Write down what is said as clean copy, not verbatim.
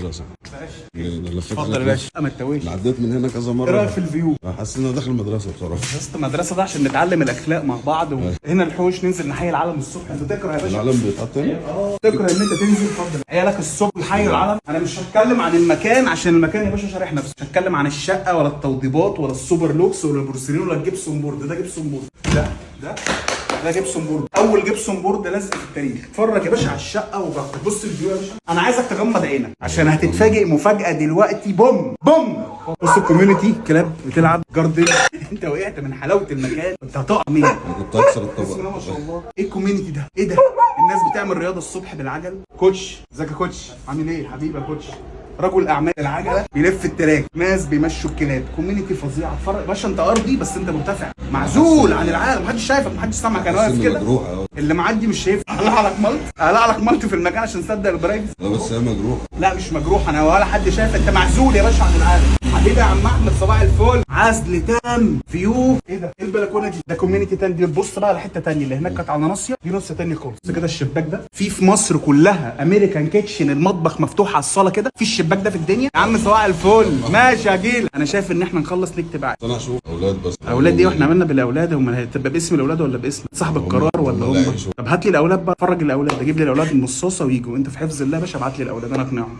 المدرسه. اتفضل يا باشا. ما تتوهش. عديت من هنا كذا مره. ايه رايك في الفيو؟ حاسس ان انا داخل مدرسه بصراحه. بس المدرسه ده عشان نتعلم الاخلاق مع بعض هنا الحوش ننزل نحيي العلم الصبح. انت تكره يا باشا العالم بيتحط هنا. تكره ان انت تنزل. اتفضل عيالك الصبح يحيوا العلم. انا مش هتكلم عن المكان عشان المكان يا باشا شارح نفسه، مش هتكلم عن الشقه ولا التوضيبات ولا السوبر لوكس ولا البورسلين ولا الجبسون بورد. ده جبسون بورد. ده جبسون بورد، اول جبسون بورد لازق في التاريخ. اتفرج يا باشا على الشقه وبراحتك. بص الفيو يا باشا. انا عايزك تغمض عينك عشان هتتفاجئ مفاجاه دلوقتي. بوم بوم. بص الكوميونتي كلاب بتلعب جاردن. انت وقعت من حلاوه المكان، انت هتقع منين؟ كنت هكسر بسم الله الطبق. ما شاء الله. ايه الكوميونتي ده؟ ايه ده؟ الناس بتعمل رياضه الصبح بالعجل. كوتش ازيك يا كوتش؟ عامل ايه حبيبي يا كوتش؟ رجل اعمال العجله بيلف التراك، ناس بيمشوا الكلاب. كوميونتي فظيعه. اتفرج يا باشا، انت ارضي بس انت مرتفع، معزول عن العالم، محدش شايفك، محدش سامعك. انا واقف كده اللي معدي مش شايف. قلع لك ملط، قلع لك ملط في المكان عشان تصدق البرايفسي. لا بس هي مجروحه. لا مش مجروح انا ولا حد شايف. انت معزول يا باشا عن العالم. حبيبي يا عم احمد صباح الفل. عزل تام. فيو. ايه ده؟ ايه البلكونه دي؟ ده كوميونتي تاني. دي بص بقى على حته تانيه اللي هناك كانت على ناصيه، دي نص تاني خالص. بص كده الشباك ده في مصر كلها امريكان كيتشن، المطبخ مفتوح على الصاله كده. في الشباك ده في الدنيا يا عم. صباح الفل. ماشي هجيلك. انا شايف ان احنا نخلص نكتب عادي. انا اشوف اولاد بس. اولاد ايه؟ واحنا عملنا بالاولاد. هم هتبقى باسم الاولاد ولا باسم صاحب القرار ولا هم؟ طب هات لي الاولاد بقى. فرج الاولاد. اجيب لي الاولاد من الصوصه ويجوا. انت في حفظ الله يا باشا. ابعت لي الاولاد انا اقنعهم.